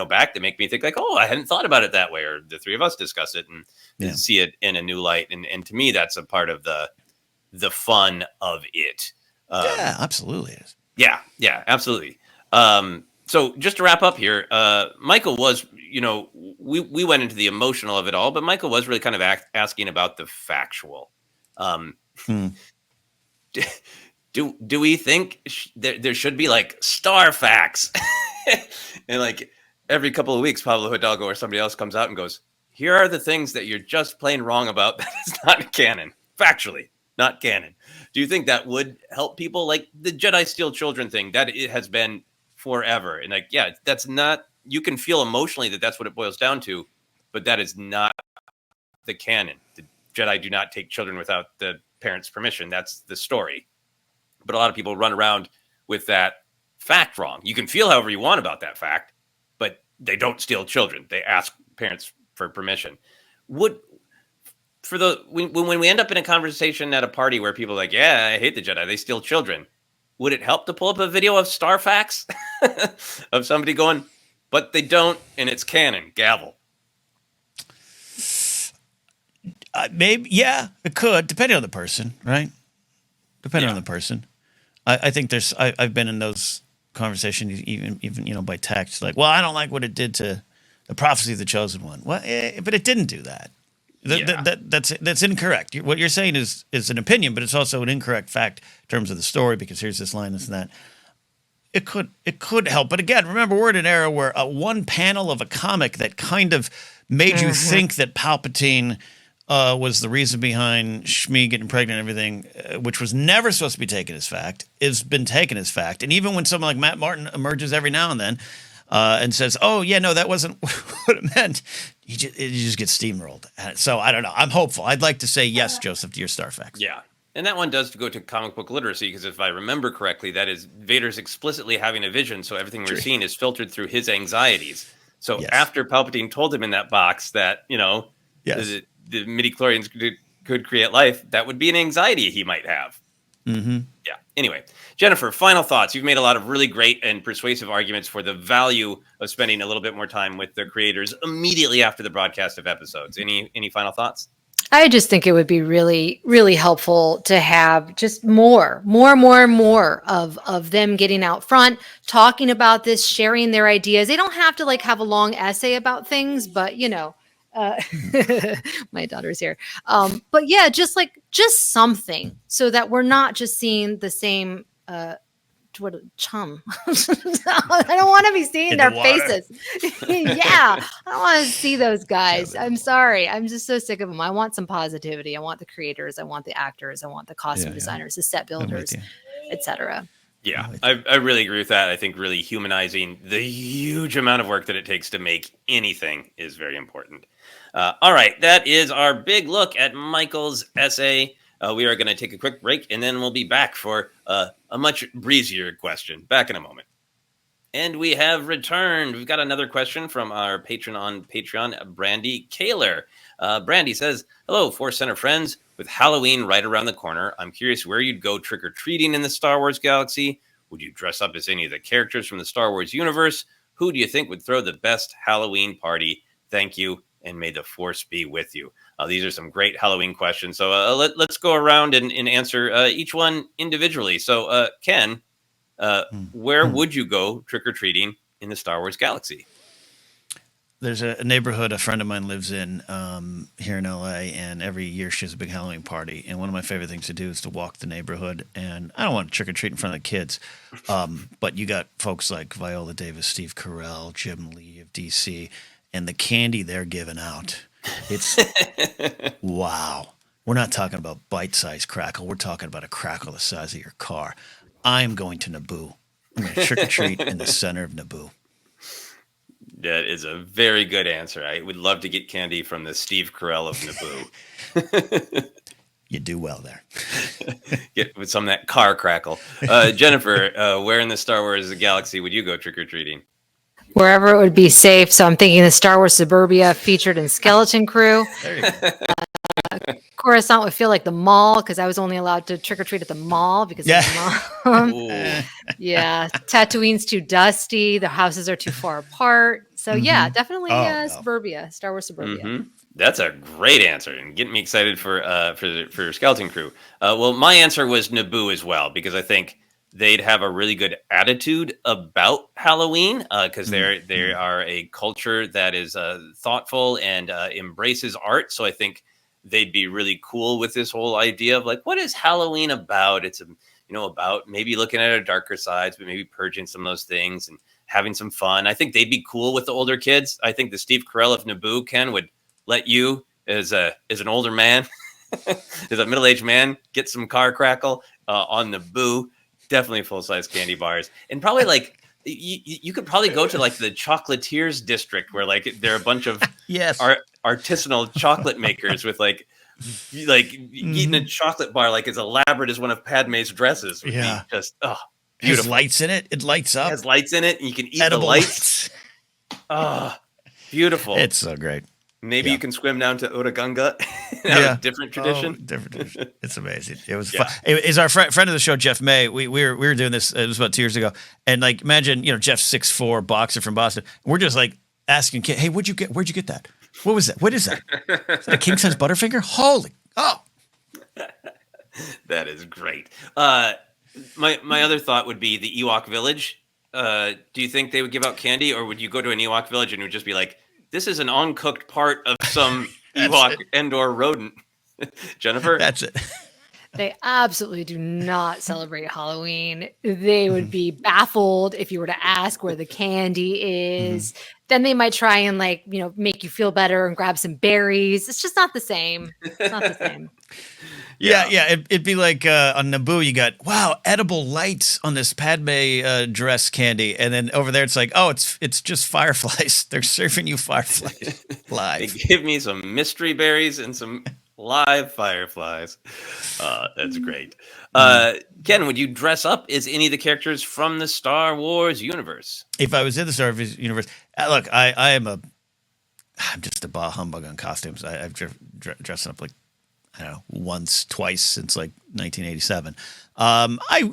back that make me think like, oh, I hadn't thought about it that way, or the three of us discuss it and see it in a new light, and to me that's a part of the fun of it. Yeah, absolutely is. Yeah, absolutely. So just to wrap up here, Michael was, we went into the emotional of it all, but Michael was really kind of asking about the factual. Do we think there should be like star facts? And like every couple of weeks, Pablo Hidalgo or somebody else comes out and goes, here are the things that you're just plain wrong about. That is not canon, factually, not canon. Do you think that would help people? Like the Jedi steal children thing, that it has been forever. And like, yeah, that's not, you can feel emotionally that that's what it boils down to, but that is not the canon. The Jedi do not take children without the parents' permission. That's the story. But a lot of people run around with that fact wrong. You can feel however you want about that fact, but they don't steal children. They ask parents for permission. When we end up in a conversation at a party where people are like, yeah, I hate the Jedi, they steal children, would it help to pull up a video of star facts of somebody going, but they don't, and it's canon, gavel? Maybe, yeah, it could, depending on the person, right? Depending on the person. I think I've been in those conversations, even by text, like, well, I don't like what it did to the prophecy of the chosen one. Well, but it didn't do that. That's incorrect. What you're saying is an opinion, but it's also an incorrect fact in terms of the story, because here's this line, this and that. It could help, but again, remember, we're in an era where one panel of a comic that kind of made you think that Palpatine was the reason behind Shmi getting pregnant and everything, which was never supposed to be taken as fact, has been taken as fact. And even when someone like Matt Martin emerges every now and then and says, oh, yeah, no, that wasn't what it meant, you just get steamrolled. So I don't know. I'm hopeful. I'd like to say yes, Joseph, to your star facts. Yeah. And that one does go to comic book literacy, because if I remember correctly, that is Vader's explicitly having a vision, so everything we're seeing is filtered through his anxieties. So after Palpatine told him in that box that, the midichlorians could create life, that would be an anxiety he might have. Mm-hmm. Yeah. Anyway, Jennifer, final thoughts. You've made a lot of really great and persuasive arguments for the value of spending a little bit more time with the creators immediately after the broadcast of episodes. Any final thoughts? I just think it would be really, really helpful to have just more of them getting out front, talking about this, sharing their ideas. They don't have to like have a long essay about things, but my daughter's here. But yeah, just something, so that we're not just seeing the same chum. I don't want to be seeing their faces. Yeah, I don't want to see those guys. I'm sorry. I'm just so sick of them. I want some positivity. I want the creators. I want the actors. I want the costume designers, the set builders, etc. Yeah, I really agree with that. I think really humanizing the huge amount of work that it takes to make anything is very important. All right, that is our big look at Michael's essay. We are going to take a quick break, and then we'll be back for a much breezier question. Back in a moment. And we have returned. We've got another question from our patron on Patreon, Brandy Kaler. Brandy says, hello, ForceCenter friends. With Halloween right around the corner, I'm curious where you'd go trick-or-treating in the Star Wars galaxy. Would you dress up as any of the characters from the Star Wars universe? Who do you think would throw the best Halloween party? Thank you. and may the Force be with you. These are some great Halloween questions. So let's go around and answer each one individually. So Ken, where would you go trick-or-treating in the Star Wars galaxy? There's a neighborhood a friend of mine lives in here in LA, and every year she has a big Halloween party. And one of my favorite things to do is to walk the neighborhood. And I don't want to trick or treat in front of the kids, but you got folks like Viola Davis, Steve Carell, Jim Lee of DC, and the candy they're giving out. It's wow. We're not talking about bite-sized crackle. We're talking about a crackle the size of your car. I'm going to Naboo. I'm going to trick or treat in the center of Naboo. That is a very good answer. I would love to get candy from the Steve Carell of Naboo. You do well there. Get with some of that car crackle. Jennifer, where in the Star Wars galaxy would you go trick-or-treating? Wherever it would be safe. So I'm thinking the Star Wars Suburbia featured in Skeleton Crew. There you go. Coruscant would feel like the mall because I was only allowed to trick or treat at the mall because of my mom. Yeah, Tatooine's too dusty. The houses are too far apart. So yeah, definitely Suburbia, Star Wars Suburbia. Mm-hmm. That's a great answer and getting me excited for Skeleton Crew. Well, my answer was Naboo as well because I think they'd have a really good attitude about Halloween because they are a culture that is thoughtful and embraces art. So I think they'd be really cool with this whole idea of like, what is Halloween about? It's about maybe looking at our darker sides, but maybe purging some of those things and having some fun. I think they'd be cool with the older kids. I think the Steve Carell of Naboo, Ken, would let you as an older man, as a middle-aged man, get some car crackle on Naboo. Definitely full-size candy bars, and probably like you could probably go to like the chocolatiers district where like there are a bunch of artisanal chocolate makers with like eating a chocolate bar like as elaborate as one of Padme's dresses. Would be just beautiful. Has lights in it. It lights up. It has lights in it, and you can eat Edible the lights. Beautiful. It's so great. Maybe you can swim down to Otagunga. A different tradition. Different tradition. It's amazing. It was fun. It is our friend of the show, Jeff May. We were doing this. It was about 2 years ago. And like, imagine, Jeff's 6'4" boxer from Boston. We're just like asking, hey, where'd you get that? What was that? What is that? Is that a king size Butterfinger? That is great. My other thought would be the Ewok village. Do you think they would give out candy, or would you go to an Ewok village and it would just be like, this is an uncooked part of some Ewok and/or rodent? Jennifer? That's it. They absolutely do not celebrate Halloween. They would be baffled if you were to ask where the candy is. Then they might try and make you feel better and grab some berries. It's just not the same. It's not the same. Yeah. It'd be like on Naboo, you got edible lights on this Padme dress candy, and then over there it's like, it's just fireflies. They're serving you fireflies live. They give me some mystery berries and some live fireflies. That's great. Ken, would you dress up as any of the characters from the Star Wars universe? If I was in the Star Wars universe, look, I'm just a bah humbug on costumes. I've dressed up like, I don't know, once, twice since like 1987. I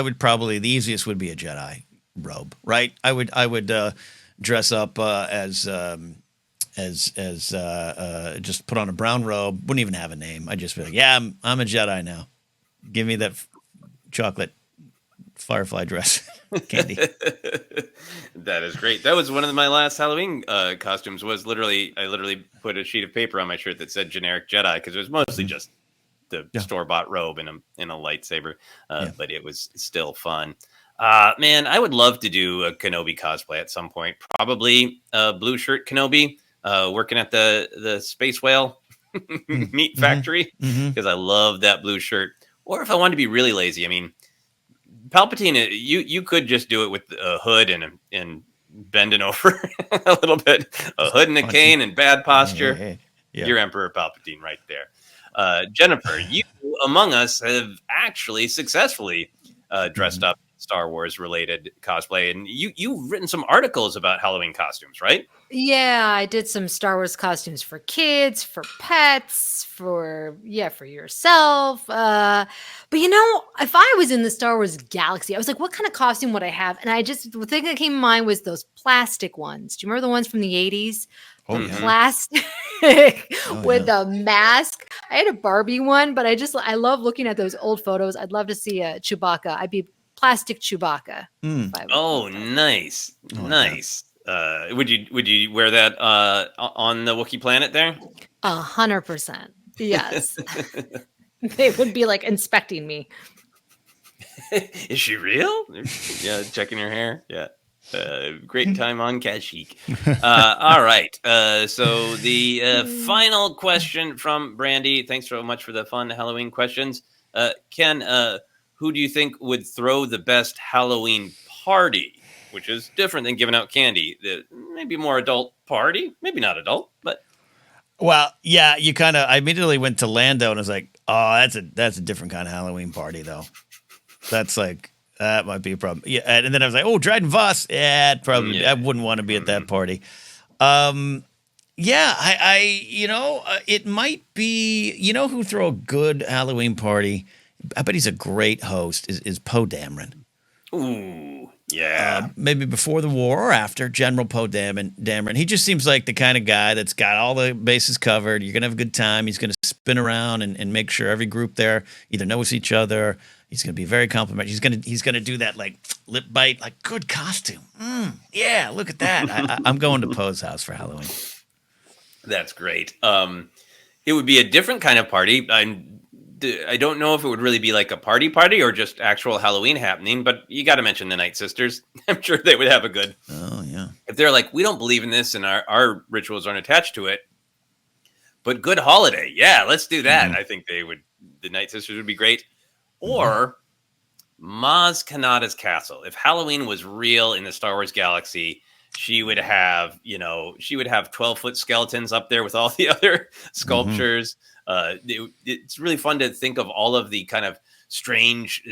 would probably, the easiest would be a Jedi robe, right? I would dress up as just put on a brown robe. Wouldn't even have a name. I'd just be like, I'm a Jedi now. Give me that chocolate firefly dress candy. That is great. That was one of my last Halloween costumes. I literally put a sheet of paper on my shirt that said generic Jedi because it was mostly just the store-bought robe and a lightsaber, but it was still fun. Man, I would love to do a Kenobi cosplay at some point. Probably a blue shirt Kenobi, working at the Space Whale meat factory because I love that blue shirt. Or if I wanted to be really lazy, I mean, Palpatine, you could just do it with a hood and bending over a little bit, a hood and a cane and bad posture. Yeah. You're Emperor Palpatine right there. Jennifer, you among us have actually successfully dressed up Star Wars related cosplay. And you've written some articles about Halloween costumes, right? Yeah, I did some Star Wars costumes for kids, for pets, for yourself. But if I was in the Star Wars galaxy, I was like, what kind of costume would I have? And the thing that came to mind was those plastic ones. Do you remember the ones from the 80s? Oh, The yeah. plastic with the mask. I had a Barbie one, but I love looking at those old photos. I'd love to see a Chewbacca. I'd be plastic Chewbacca. Oh, nice. Nice. Would you wear that on the Wookiee planet there? 100%. Yes. They would be like inspecting me. Is she real? Yeah, checking her hair. Yeah. Great time on Kashyyyk. All right. So the final question from Brandy. Thanks so much for the fun Halloween questions. Ken, who do you think would throw the best Halloween party? Which is different than giving out candy. Maybe more adult party. Maybe not adult, but. Well, yeah, I immediately went to Lando and I was like, oh, that's a different kind of Halloween party, though. That's like, that might be a problem. Yeah, and then I was like, oh, Dryden Voss. Yeah, probably. I wouldn't want to be at that party. Yeah, it might be, who throw a good Halloween party? I bet he's a great host, is Poe Dameron. Ooh, yeah. Maybe before the war or after, General Poe Dameron. He just seems like the kind of guy that's got all the bases covered. You're going to have a good time. He's going to spin around and make sure every group there either knows each other. He's going to be very complimentary. He's going to do that like lip bite, like good costume. Yeah, look at that. I'm going to Poe's house for Halloween. That's great. It would be a different kind of party. I don't know if it would really be like a party or just actual Halloween happening, but you got to mention the Night Sisters. I'm sure they would have a good. Oh, yeah. If they're like, we don't believe in this and our rituals aren't attached to it, but good holiday. Yeah, let's do that. I think the Night Sisters would be great. Or Maz Kanata's castle. If Halloween was real in the Star Wars galaxy, she would have 12-foot skeletons up there with all the other sculptures. It's really fun to think of all of the kind of strange,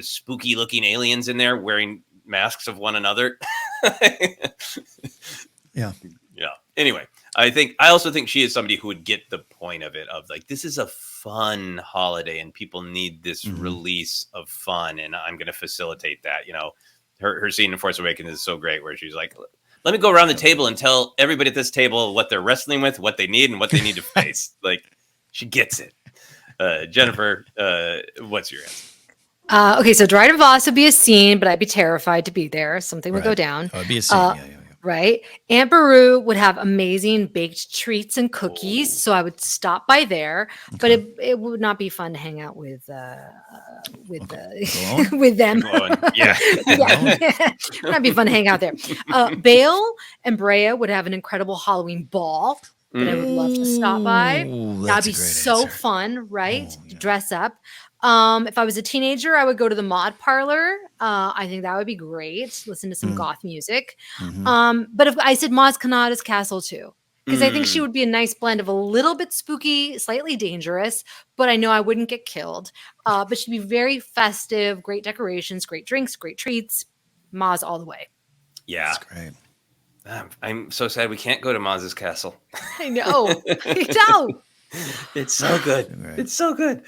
spooky looking aliens in there wearing masks of one another. Yeah. Yeah. Anyway, I also think she is somebody who would get the point of it, of like, this is a fun holiday and people need this release of fun. And I'm going to facilitate that. Her scene in Force Awakens is so great where she's like, let me go around the table and tell everybody at this table what they're wrestling with, what they need and what they need to face. Like, she gets it. Jennifer, what's your answer? Okay, so Dryden Voss would be a scene, but I'd be terrified to be there. Something would go down. Oh, it'd be a scene, yeah. Right. Aunt Beru would have amazing baked treats and cookies, so I would stop by there. But it would not be fun to hang out with them. Yeah. It would not be fun to hang out there. Bale and Brea would have an incredible Halloween ball that I would love to stop by. That'd be so fun, right? To dress up. If I was a teenager, I would go to the mod parlor. I think that would be great. Listen to some goth music. But if I said Maz Kanata's castle too, because I think she would be a nice blend of a little bit spooky, slightly dangerous, but I know I wouldn't get killed. But she'd be very festive, great decorations, great drinks, great treats. Maz all the way. Yeah. That's great. I'm so sad we can't go to Maz's castle. I know. I know. It's so good. Right. It's so good.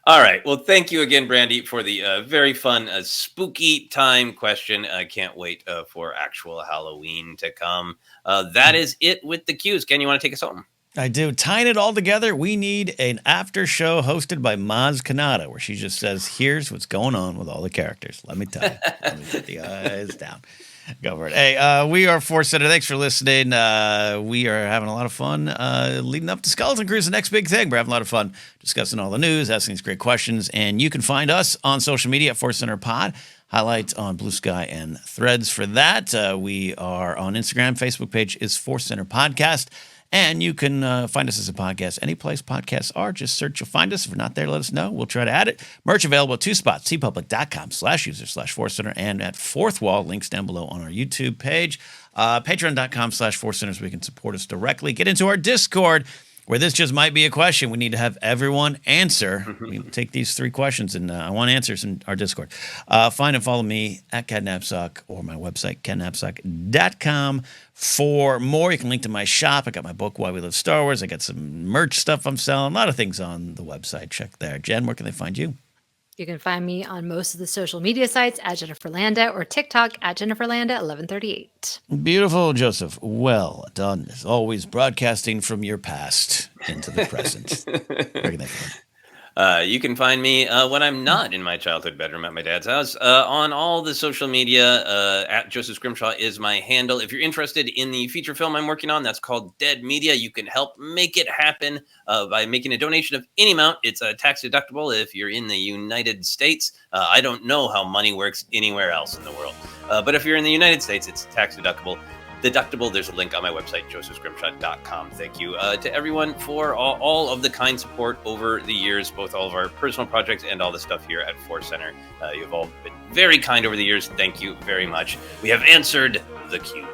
All right. Well, thank you again, Brandy, for the very fun, spooky time question. I can't wait for actual Halloween to come. That is it with the cues. Ken, you want to take us home? I do. Tying it all together, we need an after show hosted by Maz Kanata, where she just says, here's what's going on with all the characters. Let me tell you. Let me put the eyes down. Go for it. Hey, we are ForceCenter. Thanks for listening. We are having a lot of fun leading up to Skeleton Cruise, the next big thing. We're having a lot of fun discussing all the news, asking these great questions. And you can find us on social media at ForceCenter Pod. Highlights on Blue Sky and Threads for that. We are on Instagram. Facebook page is ForceCenter Podcast. And you can find us as a podcast any place podcasts are. Just search, you'll find us. If we're not there, let us know. We'll try to add it. Merch available at 2 spots, tpublic.com/user/ForceCenter and at Fourth Wall. Links down below on our YouTube page. Patreon.com/ForceCenter so we can support us directly. Get into our Discord, where this just might be a question we need to have everyone answer. We take these 3 questions, and I want answers in our Discord. Find and follow me at Catnapsock or my website, catnapsock.com. For more, you can link to my shop. I got my book, Why We Love Star Wars. I got some merch stuff I'm selling. A lot of things on the website. Check there. Jen, where can they find you? You can find me on most of the social media sites at Jennifer Landa or TikTok at Jennifer Landa 1138. Beautiful, Joseph. Well done. As always, broadcasting from your past into the present. Where can they find you? You can find me when I'm not in my childhood bedroom at my dad's house on all the social media. At Joseph Scrimshaw is my handle. If you're interested in the feature film I'm working on, that's called Dead Media. You can help make it happen by making a donation of any amount. It's tax deductible if you're in the United States. I don't know how money works anywhere else in the world, but if you're in the United States, it's tax deductible. There's a link on my website, josephscrimshaw.com. Thank you to everyone for all of the kind support over the years, both all of our personal projects and all the stuff here at ForceCenter. You've all been very kind over the years. Thank you very much. We have answered the cue.